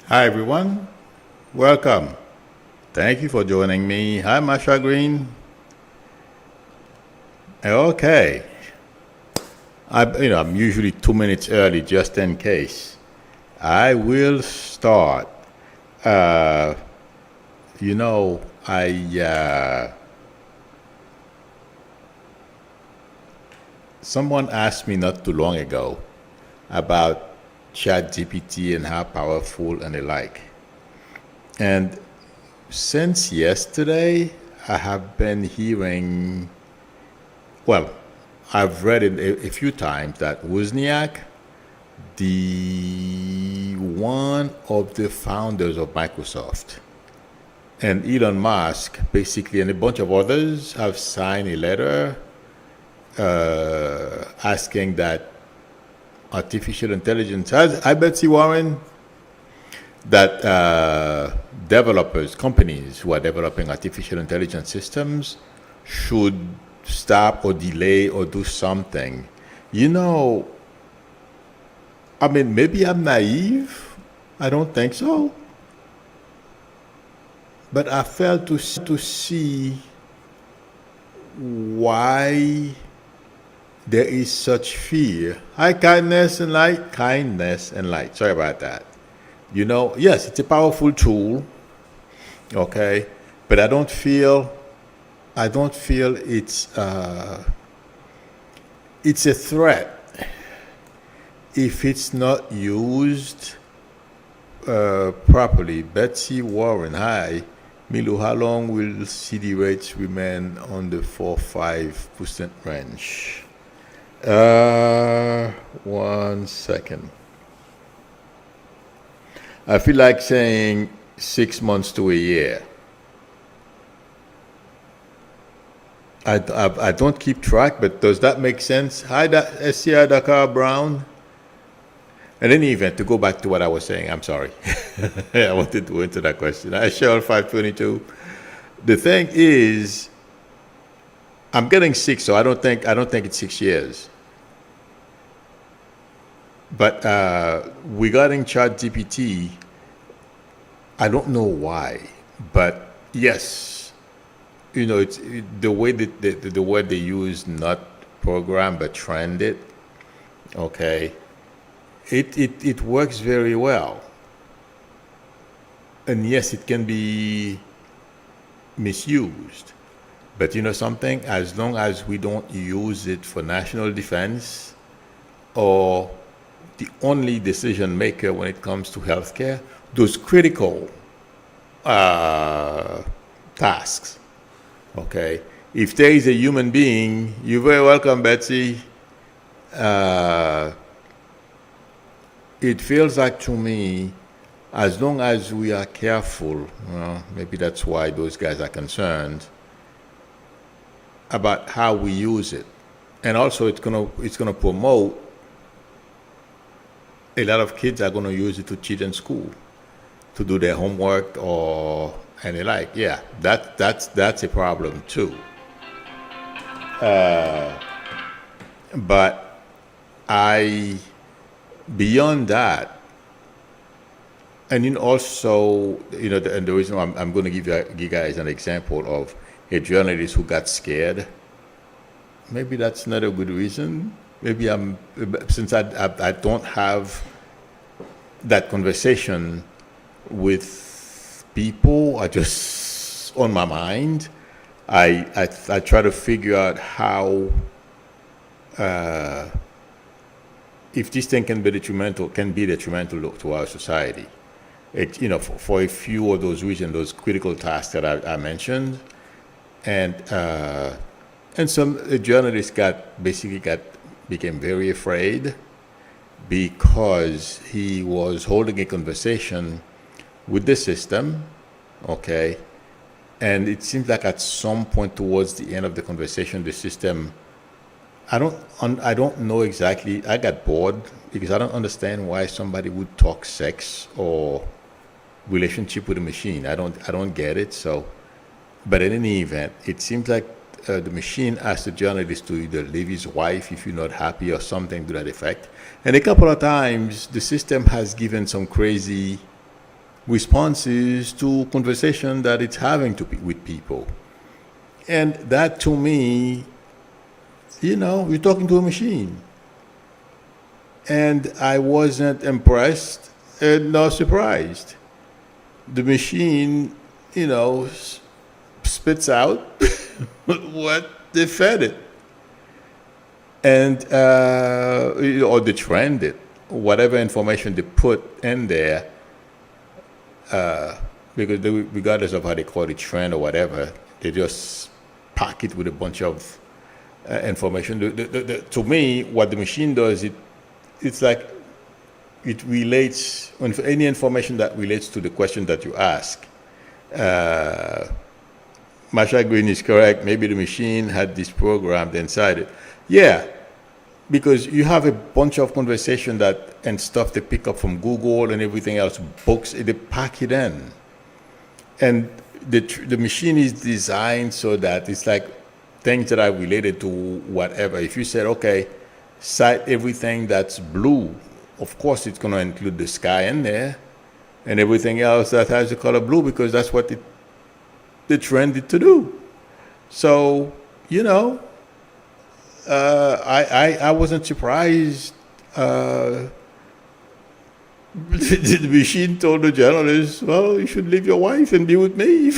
Hi everyone, welcome. Thank you for joining me. Hi Masha Green. Okay, I'm usually 2 minutes early just in case. I will start. Uh, you know, I someone asked me not too long ago about ChatGPT and how powerful and the like. And since yesterday, I have been hearing, well, I've read it a few times that Wozniak, the one of the founders of Microsoft, and Elon Musk, basically, and a bunch of others have signed a letter asking that artificial intelligence has, I bet you, Warren, that developers, companies who are developing artificial intelligence systems should stop or delay or do something. You know, I mean, maybe I'm naive. I don't think so. But I failed to see why there is such fear. Hi, kindness and light. Kindness and light. Sorry about that. You know, yes, it's a powerful tool, okay, but I don't feel it's a threat if it's not used properly. Betsy Warren, hi. Milu, how long will CD rates remain on the 4-5% range? 1 second. I feel like saying 6 months to a year. I don't keep track, but does that make sense? Hi, SCI Dakar Brown. In any event, to go back to what I was saying, I'm sorry. I wanted to answer that question. I share 522. The thing is, I'm getting sick, so I don't think it's 6 years. But regarding ChatGPT, I don't know why, but yes, it's the way that the word they use, not program but trend it. Okay, it works very well, and yes, it can be misused. But you know something, as long as we don't use it for national defense or the only decision maker when it comes to healthcare, those critical tasks. Okay, if there is a human being, you're very welcome, Betsy. It feels like to me, as long as we are careful, maybe that's why those guys are concerned about how we use it, and also it's gonna promote. A lot of kids are gonna use it to cheat in school, to do their homework and the like. Yeah, that's a problem too. But beyond that, and also, and the reason why I'm going to give you guys an example of a journalist who got scared. Maybe that's not a good reason. Maybe since I don't have that conversation with people, I just on my mind. I try to figure out how if this thing can be detrimental to our society. For a few of those reasons, those critical tasks that I mentioned, and some journalists became very afraid because he was holding a conversation with the system, okay, and it seems like at some point towards the end of the conversation, the system, I don't know exactly. I got bored because I don't understand why somebody would talk sex or relationship with a machine. I don't get it. So, but in any event, it seems like the machine asked the journalist to either leave his wife if you're not happy or something to that effect. And a couple of times, the system has given some crazy responses to conversation that it's having with people. And that to me, you're talking to a machine. And I wasn't impressed and not surprised. The machine, spits out what they fed it. And, or they trained it. Whatever information they put in there, because regardless of how they call it, trend or whatever, they just pack it with a bunch of information. To me, what the machine does, it's like it relates, any information that relates to the question that you ask. Masha Green is correct. Maybe the machine had this programmed inside it. Yeah, because you have a bunch of conversation and stuff they pick up from Google and everything else, books, they pack it in. And the machine is designed so that it's like things that are related to whatever. If you said, okay, cite everything that's blue, of course it's going to include the sky in there and everything else that has the color blue, because that's what they trained it to do. So, I wasn't surprised. The machine told the journalist, well, you should leave your wife and be with me.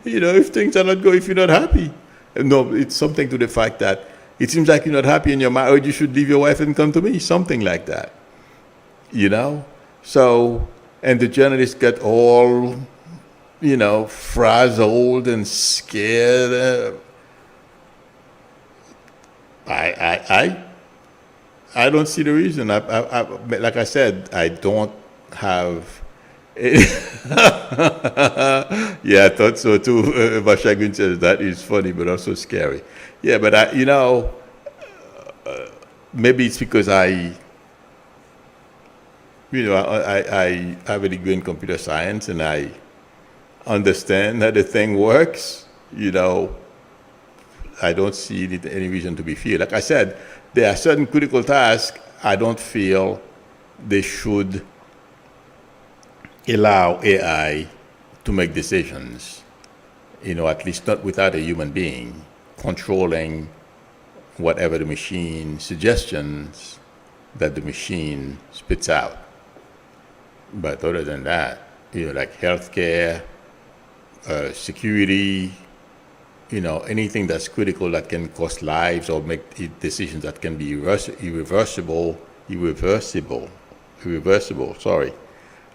If things are not going, if you're not happy. No, it's something to the fact that it seems like you're not happy in your marriage, you should leave your wife and come to me. Something like that. So, and the journalist got all, frazzled and scared. I don't see the reason. Like I said, I don't have. Yeah, I thought so too. Bashagin says that is funny, but also scary. Yeah, but maybe it's because I have a degree in computer science and I understand how the thing works. I don't see any reason to be feared. Like I said, there are certain critical tasks I don't feel they should allow AI to make decisions, at least not without a human being controlling whatever the machine suggestions that the machine spits out. But other than that, like healthcare, security, anything that's critical that can cost lives or make decisions that can be irreversible, sorry.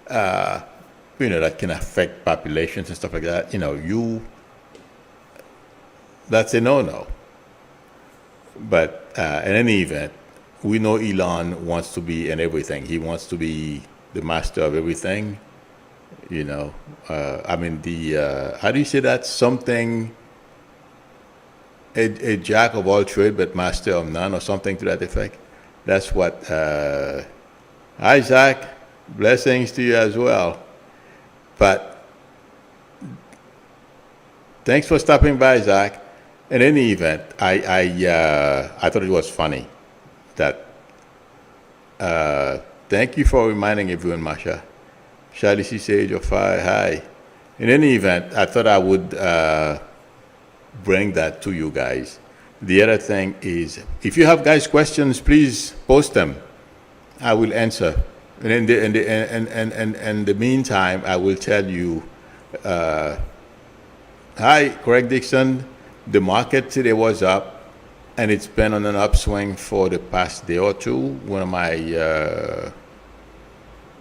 That can affect populations and stuff like that. That's a no-no. But in any event, we know Elon wants to be in everything. He wants to be the master of everything. How do you say that? Something, a jack of all trade but master of none, or something to that effect. That's what, hi Zach, blessings to you as well. But thanks for stopping by, Zach. In any event, I thought it was funny that, thank you for reminding everyone, Masha. Charlie C. Sage of Fire, hi. In any event, I thought I would bring that to you guys. The other thing is, if you have guys questions, please post them. I will answer. And in the meantime, I will tell you, hi, Craig Dixon. The market today was up, and it's been on an upswing for the past day or two.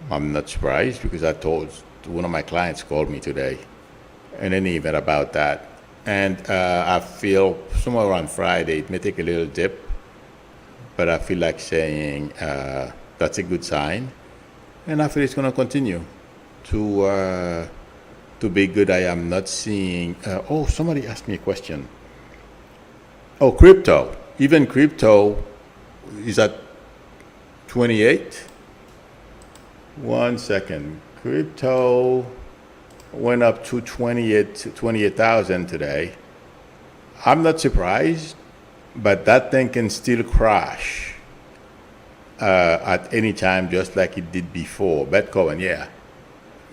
I'm not surprised because one of my clients called me today in any event about that. And I feel somewhere around Friday, it may take a little dip, but I feel like saying that's a good sign. And I feel it's going to continue to be good. I am not seeing, somebody asked me a question. Oh, crypto. Even crypto is at 28. 1 second. Crypto went up to 28,000 today. I'm not surprised, but that thing can still crash at any time, just like it did before. Bitcoin, yeah.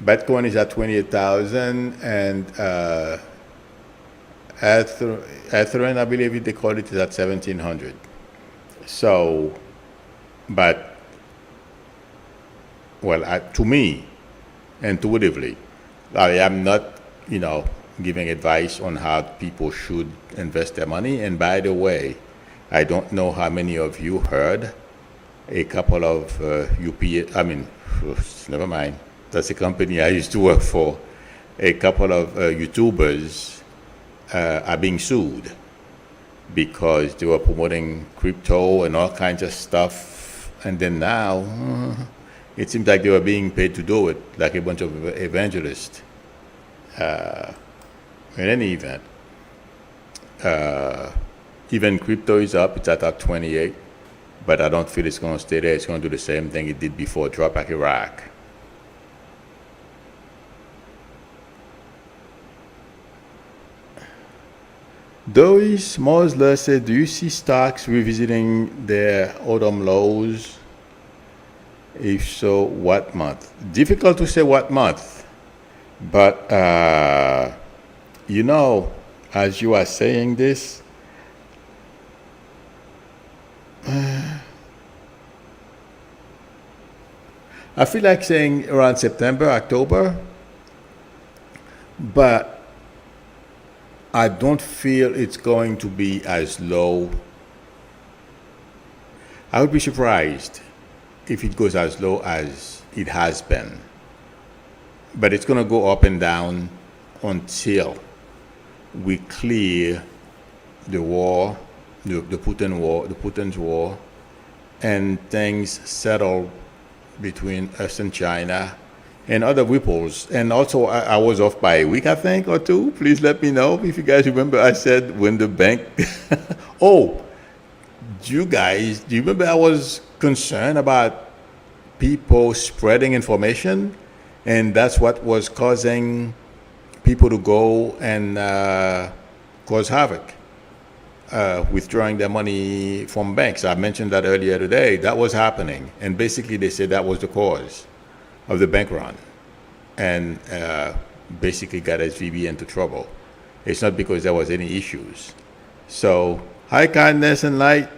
Bitcoin is at 28,000, and Ethereum, I believe they call it, is at 1,700. So, but, well, to me, intuitively, I am not, giving advice on how people should invest their money. And by the way, I don't know how many of you heard a couple of never mind. That's a company I used to work for. A couple of YouTubers are being sued because they were promoting crypto and all kinds of stuff. And then now, it seems like they were being paid to do it, like a bunch of evangelists. In any event, even crypto is up. It's at 28, but I don't feel it's going to stay there. It's going to do the same thing it did before, drop like a rock. Doris Mosler said, do you see stocks revisiting their autumn lows? If so, what month? Difficult to say what month, but as you are saying this, I feel like saying around September, October, but I don't feel it's going to be as low. I would be surprised if it goes as low as it has been. But it's going to go up and down until we clear the war, the Putin's war, and things settle between us and China and other ripples. And also, I was off by a week, I think, or two. Please let me know if you guys remember. I said when the bank. Oh, do you remember I was concerned about people spreading information, and that's what was causing people to go and cause havoc, withdrawing their money from banks. I mentioned that earlier today. That was happening, and basically they said that was the cause of the bank run, and basically got SVB into trouble. It's not because there was any issues. So, high kindness and light.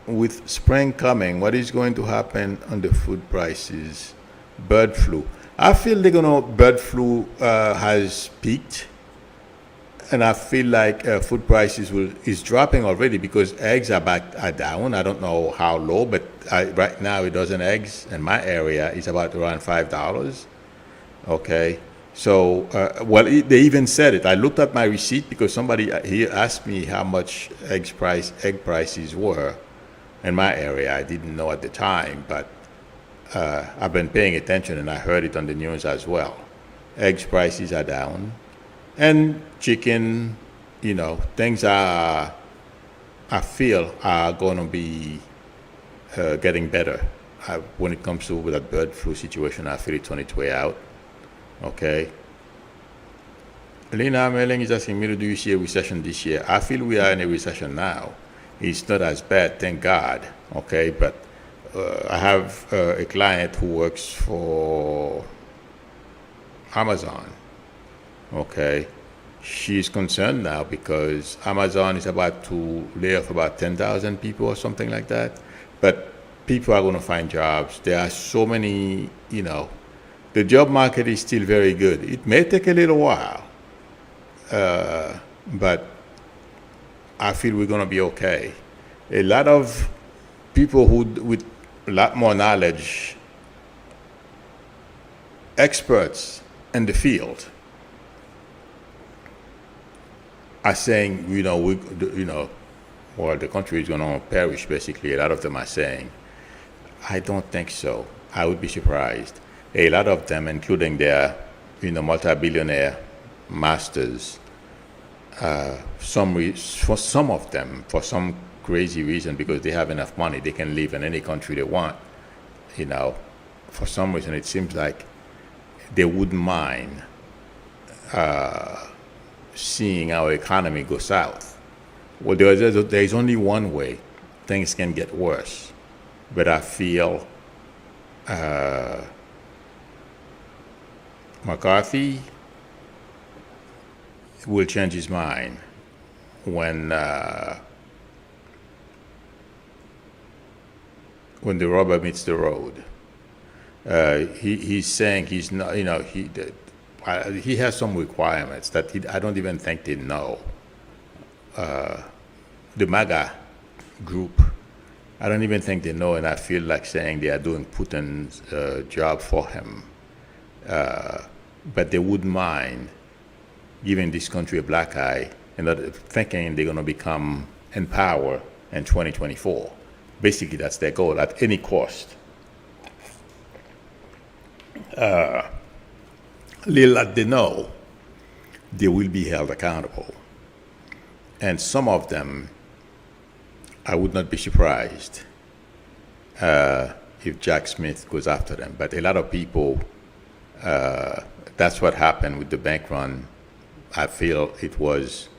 With spring coming, what is going to happen on the food prices? Bird flu. I feel bird flu has peaked, and I feel like food prices is dropping already because eggs are down. I don't know how low, but right now a dozen eggs in my area is about around $5. Okay, so they even said it. I looked at my receipt because somebody here asked me how much egg prices were in my area. I didn't know at the time, but I've been paying attention, and I heard it on the news as well. Eggs prices are down, and chicken, things I feel are going to be getting better. When it comes to that bird flu situation, I feel it's on its way out. Okay. Lena Melling is asking me, do you see a recession this year? I feel we are in a recession now. It's not as bad, thank God. Okay, but I have a client who works for Amazon. Okay, she's concerned now because Amazon is about to lay off about 10,000 people or something like that. But people are going to find jobs. There are so many, the job market is still very good. It may take a little while, but I feel we're going to be okay. A lot of people with a lot more knowledge, experts in the field, are saying, the country is going to perish, basically. A lot of them are saying. I don't think so. I would be surprised. A lot of them, including their, multi-billionaire masters, for some of them, for some crazy reason, because they have enough money, they can live in any country they want. For some reason, it seems like they wouldn't mind seeing our economy go south. Well, there's only one way things can get worse, but I feel McCarthy will change his mind when the rubber meets the road. He's saying he's not, he has some requirements that I don't even think they know. The MAGA group, I don't even think they know, and I feel like saying they are doing Putin's job for him. But they wouldn't mind giving this country a black eye and not thinking they're going to become in power in 2024. Basically, that's their goal at any cost. Little that they know, they will be held accountable. And some of them, I would not be surprised if Jack Smith goes after them. But a lot of people, that's what happened with the bank run. I feel it was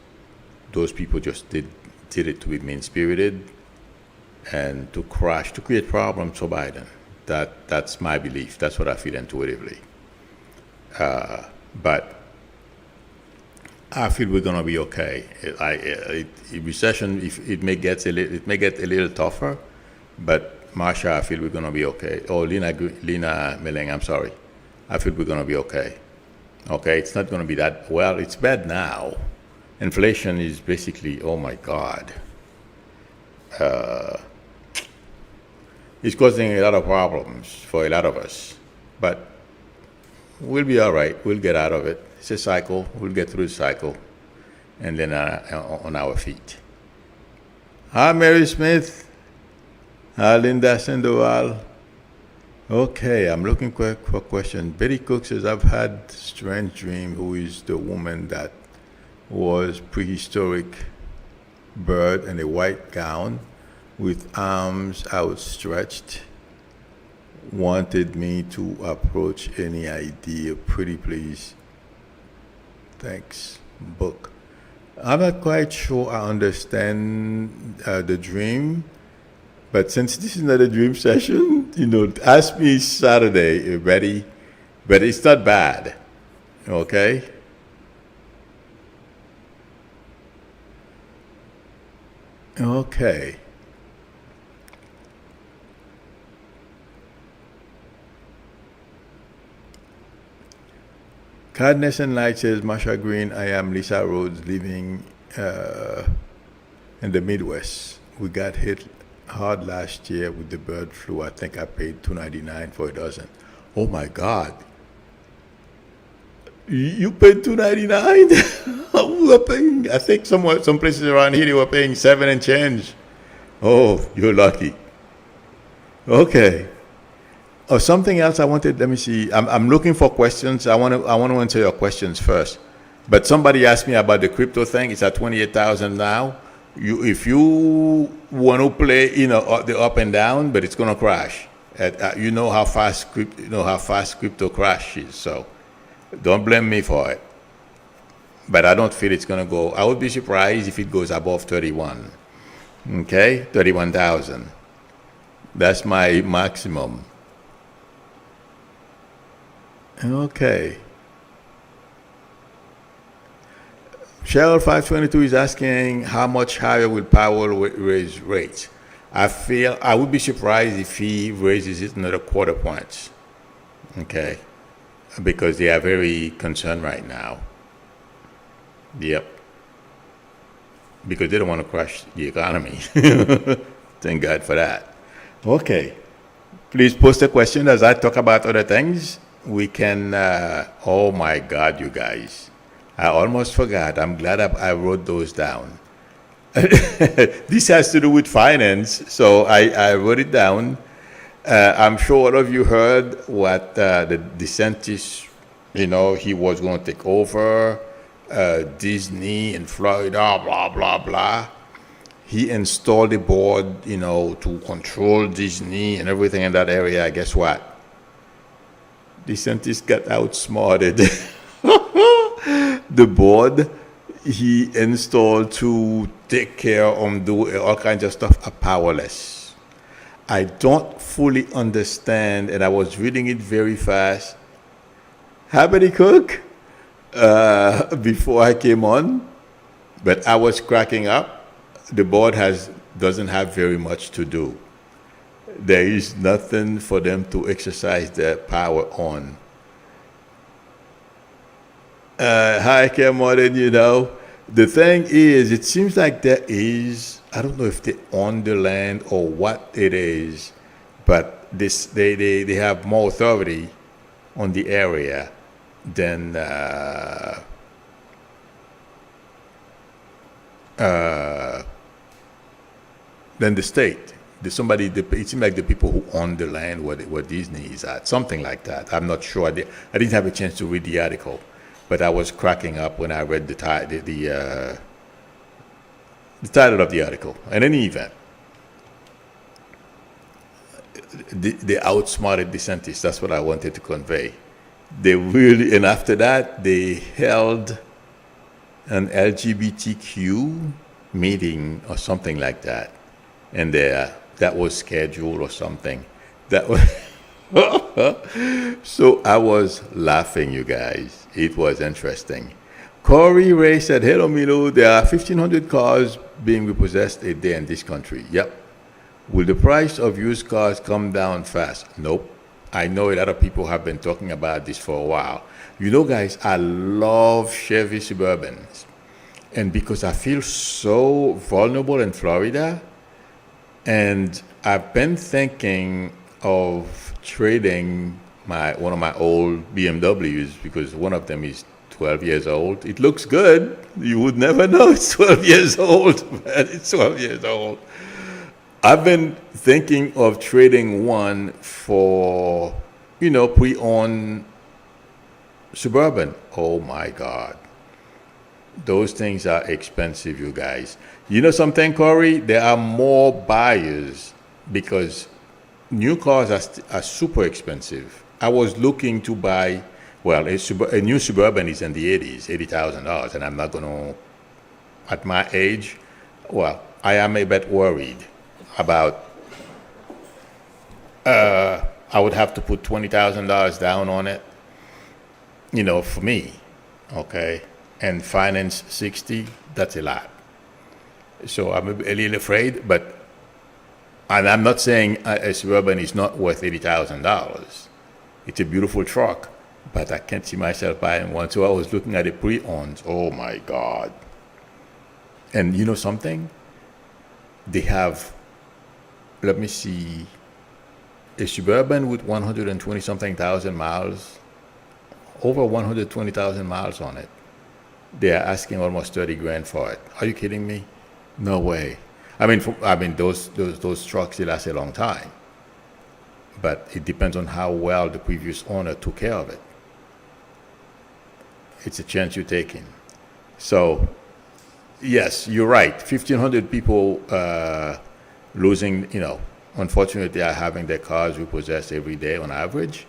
those people just did it to be mean-spirited and to create problems for Biden. That's my belief. That's what I feel intuitively. But I feel we're gonna be okay. Recession, it may get a little tougher, but Marsha, I feel we're gonna be okay. Oh, Lena Meleng, I'm sorry. I feel we're gonna be okay. Okay, it's not gonna be that well. It's bad now. Inflation is basically, oh my God. It's causing a lot of problems for a lot of us, but we'll be all right. We'll get out of it. It's a cycle. We'll get through the cycle, and then on our feet. Hi, Mary Smith. Hi, Linda Sandoval. Okay, I'm looking for a question. Betty Cook says, I've had strange dream. Who is the woman that was prehistoric bird in a white gown with arms outstretched, wanted me to approach any idea. Pretty please. Thanks. Book. I'm not quite sure I understand the dream, but since this is not a dream session, ask me Saturday, Betty. But it's not bad. Okay? Okay. Kindness and Light says, Masha Green, I am Lisa Rhodes living in the Midwest. We got hit hard last year with the bird flu. I think I paid $2.99 for a dozen. Oh my God. You paid $2.99? We were paying, I think some places around here they were paying $7 and change. Oh, you're lucky. Okay. Oh, something else I wanted. Let me see. I'm looking for questions. I want to answer your questions first. But somebody asked me about the crypto thing. It's at 28,000 now. If you want to play, the up and down, but it's gonna crash. You know how fast crypto crashes. So don't blame me for it. But I don't feel it's gonna go. I would be surprised if it goes above 31. Okay, 31,000. That's my maximum. Okay. Cheryl 522 is asking how much higher will Powell raise rates. I would be surprised if he raises it another quarter points. Okay. Because they are very concerned right now. Yep. Because they don't want to crash the economy. Thank God for that. Okay. Please post a question as I talk about other things. We can, oh my God, you guys. I almost forgot. I'm glad I wrote those down. This has to do with finance, so I wrote it down. I'm sure all of you heard what the DeSantis, he was going to take over Disney in Florida, blah, blah, blah. He installed a board, to control Disney and everything in that area. Guess what? DeSantis got outsmarted. The board he installed to take care of do all kinds of stuff are powerless. I don't fully understand, and I was reading it very fast. Habity Cook before I came on, but I was cracking up. The board doesn't have very much to do. There is nothing for them to exercise their power on. Hi, Cameron, the thing is, it seems like there is, I don't know if they own the land or what it is, but they have more authority on the area than the state. It seems like the people who own the land where Disney is at, something like that. I'm not sure. I didn't have a chance to read the article, but I was cracking up when I read the title of the article. In any event, they outsmarted DeSantis. That's what I wanted to convey. And after that, they held an LGBTQ meeting or something like that. And that was scheduled or something. That was so I was laughing, you guys. It was interesting. Corey Ray said, "Hello, Milo. There are 1,500 cars being repossessed a day in this country." Yep. Will the price of used cars come down fast? Nope. I know a lot of people have been talking about this for a while. Guys, I love Chevy Suburbans. And because I feel so vulnerable in Florida, and I've been thinking of trading one of my old BMWs because one of them is 12 years old. It looks good. You would never know it's 12 years old, but it's 12 years old. I've been thinking of trading one for, pre-owned Suburban. Oh my God. Those things are expensive, you guys. You know something, Corey? There are more buyers because new cars are super expensive. I was looking to buy, a new Suburban is in the 80s, $80,000, and I'm not going to, at my age, I am a bit worried about, I would have to put $20,000 down on it, for me, okay? And finance 60, that's a lot. So I'm a little afraid, and I'm not saying a Suburban is not worth $80,000. It's a beautiful truck, but I can't see myself buying one. So I was looking at the pre-owns. Oh my God. And you know something? They have, let me see, a Suburban with 120 something thousand miles, over 120,000 miles on it. They are asking almost 30 grand for it. Are you kidding me? No way. I mean, those trucks, they last a long time. But it depends on how well the previous owner took care of it. It's a chance you're taking. So, yes, you're right. 1,500 people losing, unfortunately, are having their cars repossessed every day on average.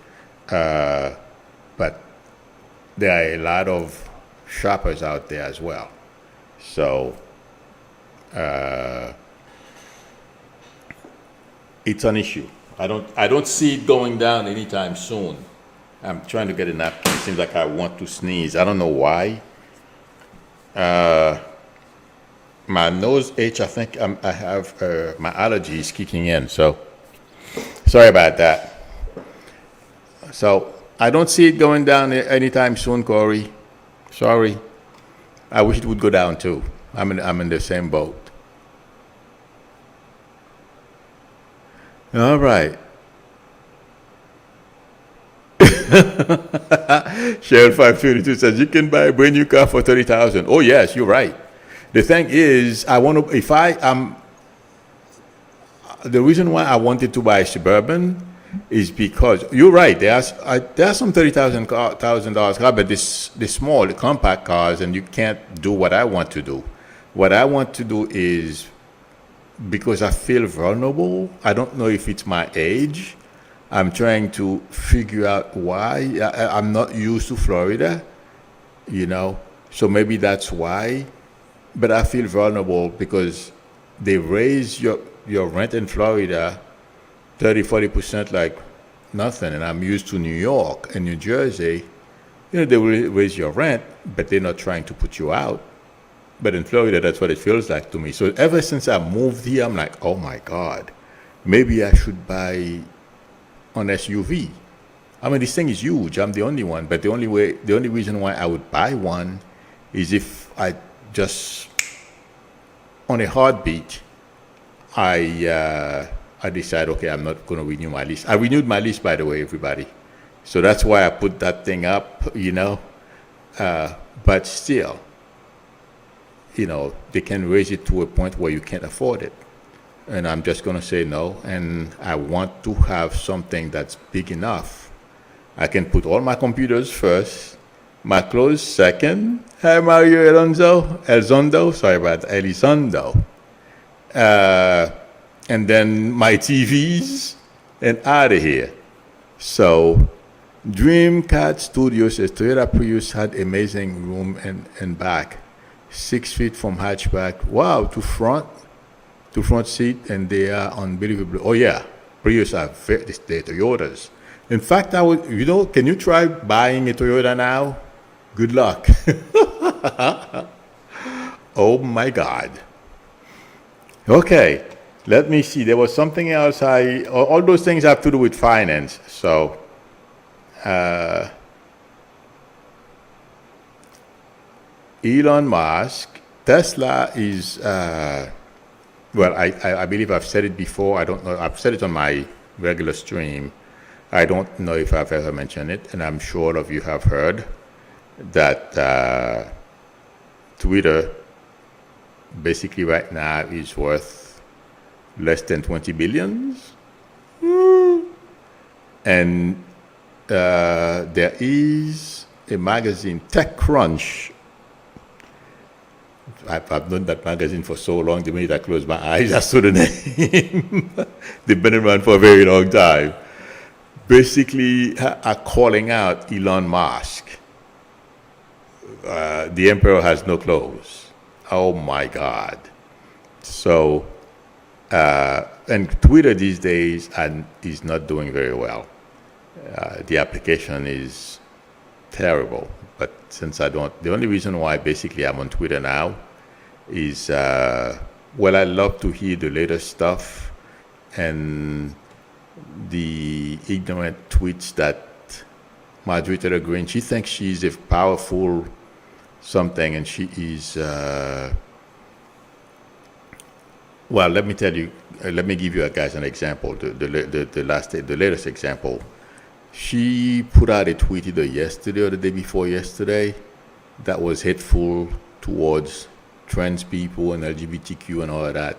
But there are a lot of shoppers out there as well. So, it's an issue. I don't see it going down anytime soon. I'm trying to get a napkin. It seems like I want to sneeze. I don't know why. My nose itch. I think I have my allergy is kicking in. So sorry about that. So I don't see it going down anytime soon, Corey. Sorry. I wish it would go down too. I'm in the same boat. All right. Cheryl 522 says you can buy a brand new car for $30,000. Oh yes, you're right. The thing is, the reason why I wanted to buy a Suburban is because you're right. There are some $30,000 cars, but the small, the compact cars, and you can't do what I want to do. What I want to do is, because I feel vulnerable, I don't know if it's my age. I'm trying to figure out why. I'm not used to Florida, so maybe that's why. But I feel vulnerable because they raise your rent in Florida 30-40% like nothing, and I'm used to New York and New Jersey they will raise your rent, but they're not trying to put you out. But in Florida, that's what it feels like to me. So ever since I moved here, I'm like, oh my God, maybe I should buy an SUV. I mean, this thing is huge. I'm the only one. But the only reason why I would buy one is if I just, on a heartbeat, I decide, okay, I'm not going to renew my lease. I renewed my lease, by the way, everybody. So that's why I put that thing up, But still, they can raise it to a point where you can't afford it. And I'm just going to say no. And I want to have something that's big enough. I can put all my computers first, my clothes second. Hi, Mario Elizondo. Sorry about that, Elizondo. And then my TVs and out of here. So Dreamcat Studio says Toyota Prius had amazing room and back. 6 feet from hatchback. Wow, to front seat, and they are unbelievable. Oh yeah, Prius are they're Toyotas. In fact, can you try buying a Toyota now? Good luck. Oh my God. Okay, let me see. There was something else. All those things have to do with finance. So, Elon Musk, Tesla is, I believe I've said it before. I don't know. I've said it on my regular stream. I don't know if I've ever mentioned it, and I'm sure all of you have heard that Twitter basically right now is worth less than 20 billions. And there is a magazine, TechCrunch. I've known that magazine for so long, the minute I close my eyes, I saw the name. They've been around for a very long time. Basically are calling out Elon Musk. The emperor has no clothes. Oh my God. So, and Twitter these days is not doing very well. The application is terrible. But since the only reason why basically I'm on Twitter now is, I love to hear the latest stuff and the ignorant tweets that moderator Green, she thinks she's a powerful something, and she is, let me tell you, let me give you guys an example, the latest example. She put out a tweet either yesterday or the day before yesterday that was hateful towards trans people and LGBTQ and all of that.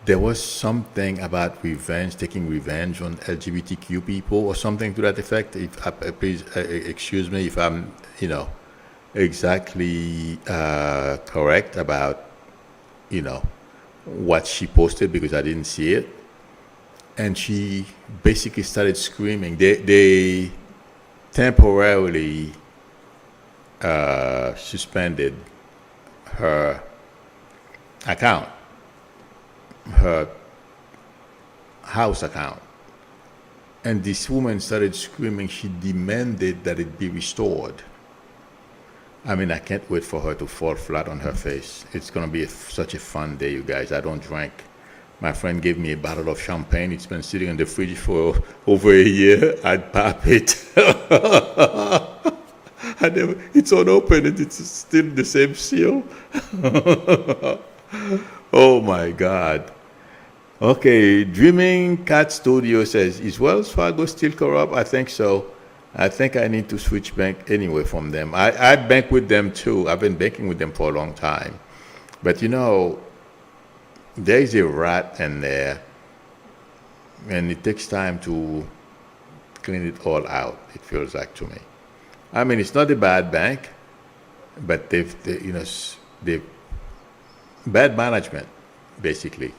There was something about taking revenge on LGBTQ people or something to that effect. Please excuse me if I'm, exactly correct about, what she posted, because I didn't see it. And she basically started screaming. They temporarily suspended her account, her house account. And this woman started screaming. She demanded that it be restored. I mean, I can't wait for her to fall flat on her face. It's going to be such a fun day, you guys. I don't drink. My friend gave me a bottle of champagne. It's been sitting in the fridge for over a year. I'd pop it. It's unopened and it's still the same seal. Oh my God. Okay, Dreaming Cat Studio says, is Wells Fargo still corrupt? I think so. I think I need to switch bank anyway from them. I bank with them too. I've been banking with them for a long time. But there is a rat in there, and it takes time to clean it all out, it feels like to me. I mean, it's not a bad bank, but they've bad management, basically.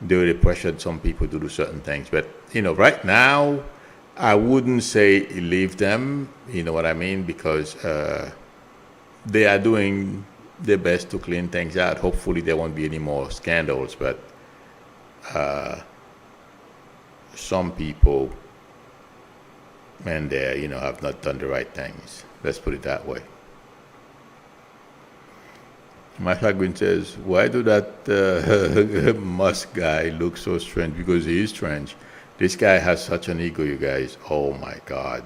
They really pressured some people to do certain things. But, right now, I wouldn't say leave them, you know what I mean, because they are doing their best to clean things out. Hopefully there won't be any more scandals, but some people and they, have not done the right things. Let's put it that way. Masha Green says, why do that Musk guy look so strange? Because he is strange. This guy has such an ego, you guys. Oh my God.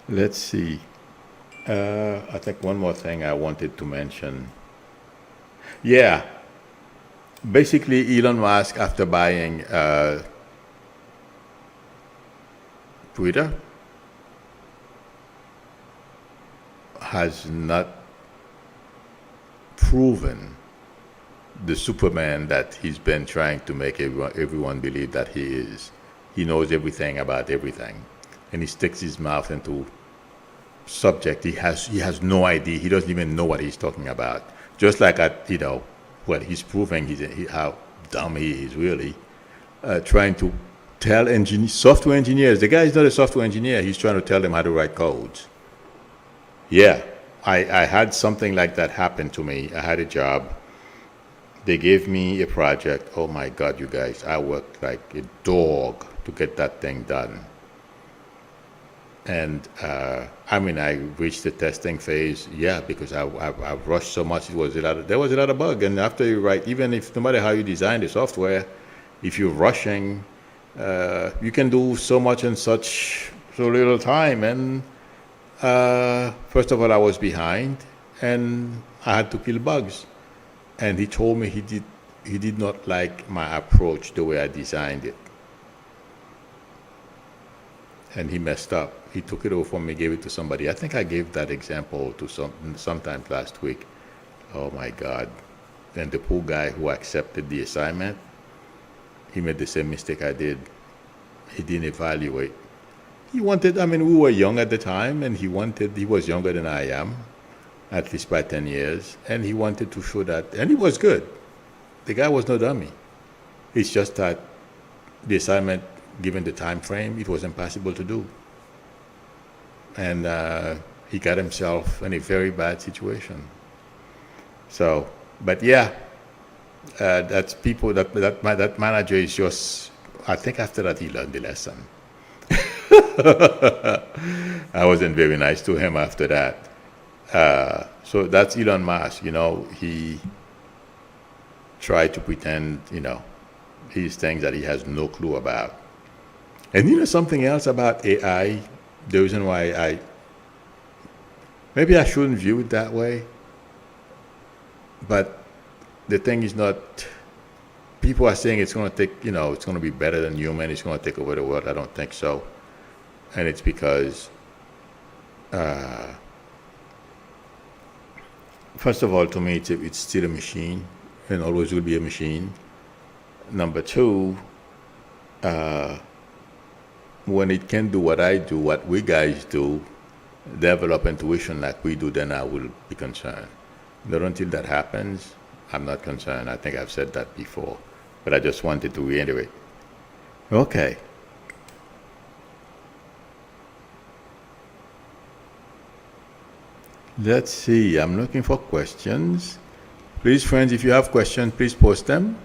Let's see. I think one more thing I wanted to mention. Yeah. Basically, Elon Musk, after buying Twitter, has not proven the Superman that he's been trying to make everyone believe that he is. He knows everything about everything, and he sticks his mouth into subject he has no idea. He doesn't even know what he's talking about. Just like what he's proving how dumb he is really, trying to tell software engineers. The guy is not a software engineer. He's trying to tell them how to write codes. Yeah, I had something like that happen to me. I had a job. They gave me a project. Oh my God, you guys, I worked like a dog to get that thing done. And I reached the testing phase, because I rushed so much. There was a lot of bug. And after you write, no matter how you design the software, if you're rushing, you can do so much in so little time. And first of all, I was behind, and I had to kill bugs. And he told me he did not like my approach, the way I designed it. And he messed up. He took it over from me, gave it to somebody. I think I gave that example to sometime last week. Oh my God. And the poor guy who accepted the assignment, he made the same mistake I did. He didn't evaluate. He wanted, we were young at the time, and he was younger than I am, at least by 10 years, and he wanted to show that, and he was good. The guy was no dummy. It's just that the assignment, given the time frame, it was impossible to do. And he got himself in a very bad situation. So, but yeah, that's people, that manager is just, I think after that he learned the lesson. I wasn't very nice to him after that. So that's Elon Musk, he tried to pretend, these things that he has no clue about. And something else about AI, the reason why maybe I shouldn't view it that way, but the thing is not, people are saying it's going to take, it's going to be better than human, it's going to take over the world. I don't think so. And it's because, first of all, to me, it's still a machine and always will be a machine. Number two, when it can do what I do, what we guys do, develop intuition like we do, then I will be concerned. Not until that happens, I'm not concerned. I think I've said that before, but I just wanted to reiterate. Okay. Let's see, I'm looking for questions. Please, friends, if you have questions, please post them.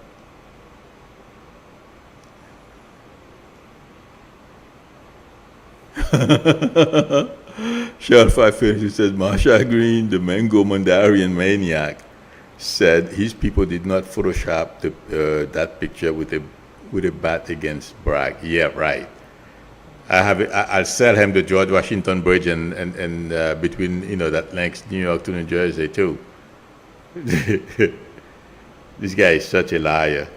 Shot 550 says, Marsha Green, the mango Mandarian maniac, said his people did not Photoshop that picture with a bat against Bragg. Yeah, right. I'll sell him the George Washington Bridge and between, that links New York to New Jersey too. This guy is such a liar.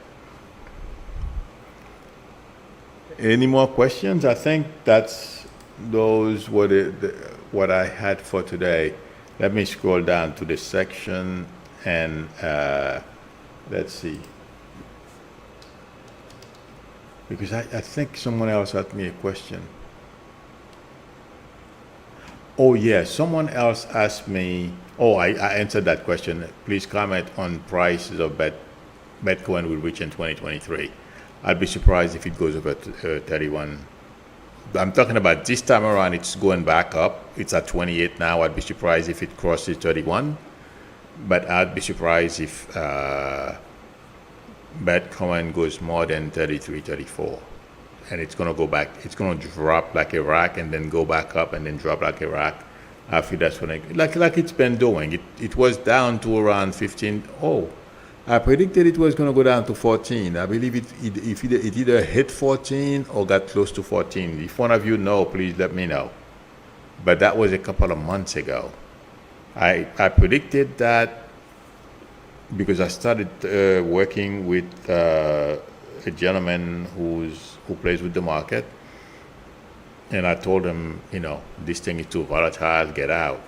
Any more questions? I think those were what I had for today. Let me scroll down to the section and let's see. Because I think someone else asked me a question. Oh, yeah, someone else asked me, I answered that question. Please comment on prices of Bitcoin will reach in 2023. I'd be surprised if it goes over 31. I'm talking about this time around, it's going back up. It's at 28 now. I'd be surprised if it crosses 31. But I'd be surprised if Bitcoin goes more than 33, 34, and it's going to go back. It's going to drop like a rock and then go back up and then drop like a rock. I feel that's when like it's been doing. It was down to around 15. Oh, I predicted it was going to go down to 14. I believe it either hit 14 or got close to 14. If one of you know, please let me know. But that was a couple of months ago. I predicted that because I started working with a gentleman who plays with the market, and I told him, this thing is too volatile, get out.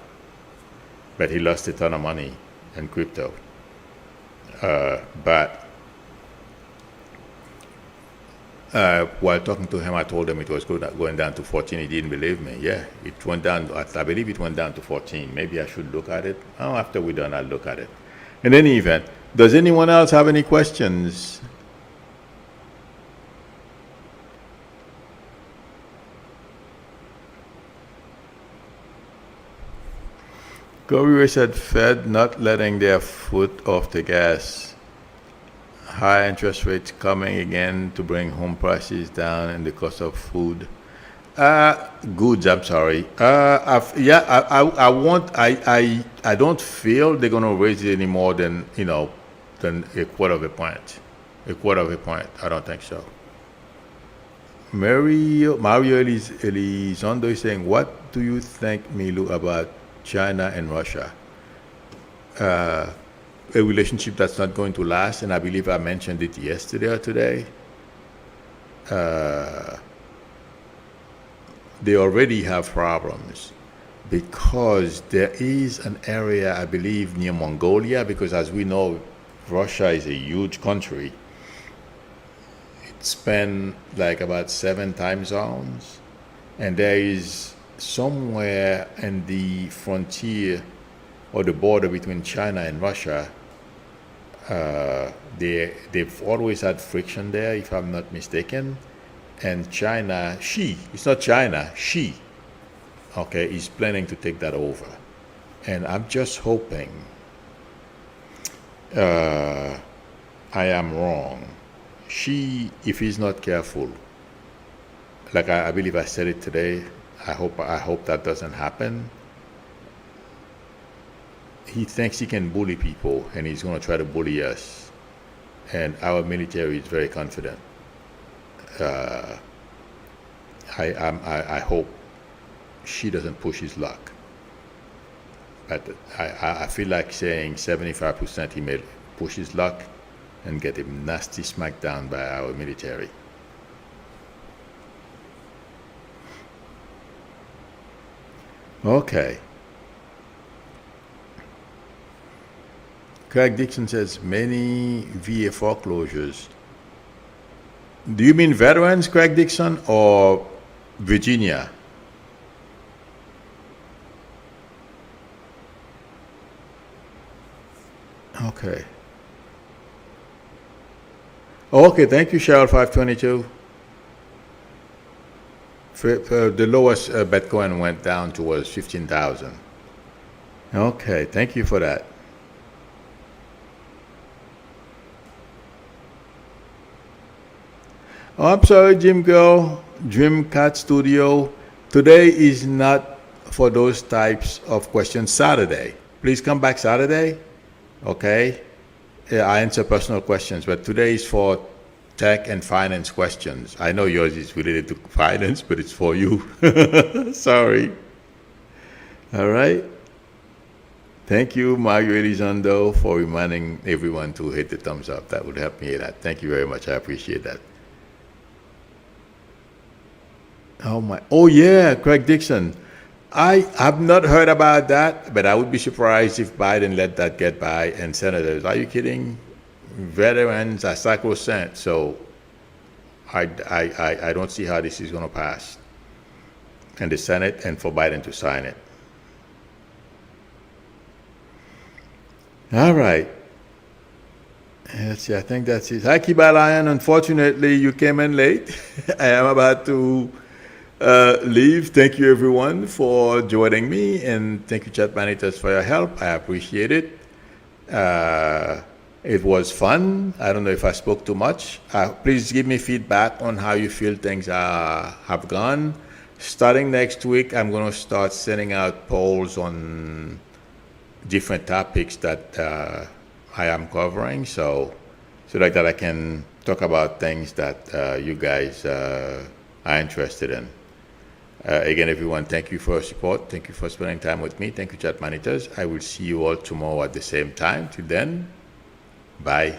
But he lost a ton of money in crypto. But while talking to him, I told him it was going down to 14. He didn't believe me. Yeah, it went down. I believe it went down to 14. Maybe I should look at it. Oh, after we're done, I'll look at it. In any event, does anyone else have any questions? Corey said Fed not letting their foot off the gas. High interest rates coming again to bring home prices down and the cost of food. Goods, I'm sorry. I don't feel they're gonna raise it any more than than a quarter of a point. A quarter of a point. I don't think so. Mario Elizondo is saying, what do you think, Milu, about China and Russia? A relationship that's not going to last, and I believe I mentioned it yesterday or today. They already have problems because there is an area, I believe, near Mongolia, because as we know, Russia is a huge country. It spans like about 7 time zones, and there is somewhere in the frontier or the border between China and Russia, they've always had friction there, if I'm not mistaken. And China, it's not China, is planning to take that over. And I'm just hoping I am wrong. If he's not careful, like I believe I said it today, I hope that doesn't happen. He thinks he can bully people, and he's going to try to bully us. And our military is very confident. I hope she doesn't push his luck. But I feel like saying 75% he may push his luck and get a nasty smackdown by our military. Okay. Craig Dixon says many VA foreclosures. Do you mean veterans, Craig Dixon, or Virginia? Okay. Okay, thank you, Cheryl 522. The lowest Bitcoin went down towards 15,000. Okay, thank you for that. Oh, I'm sorry, Jim Girl, Dreamcat Studio. Today is not for those types of questions. Saturday. Please come back Saturday. Okay? Yeah, I answer personal questions, but today is for tech and finance questions. I know yours is related to finance, but it's for you. Sorry. All right. Thank you, Mario Elizondo, for reminding everyone to hit the thumbs up. That would help me a lot. Thank you very much. I appreciate that. Oh yeah, Craig Dixon. I have not heard about that, but I would be surprised if Biden let that get by. And senators, are you kidding? Veterans are sacrosanct, so I don't see how this is going to pass. And the Senate, and for Biden to sign it. All right. Let's see, I think that's it. Hi, Kiba Lion. Unfortunately, you came in late. I am about to leave. Thank you, everyone, for joining me, and thank you, Chat Managers, for your help. I appreciate it. It was fun. I don't know if I spoke too much. Please give me feedback on how you feel things have gone. Starting next week, I'm going to start sending out polls on different topics that I am covering, so like that I can talk about things that you guys are interested in. Again, everyone, thank you for your support. Thank you for spending time with me. Thank you, chat monitors. I will see you all tomorrow at the same time. Till then, bye.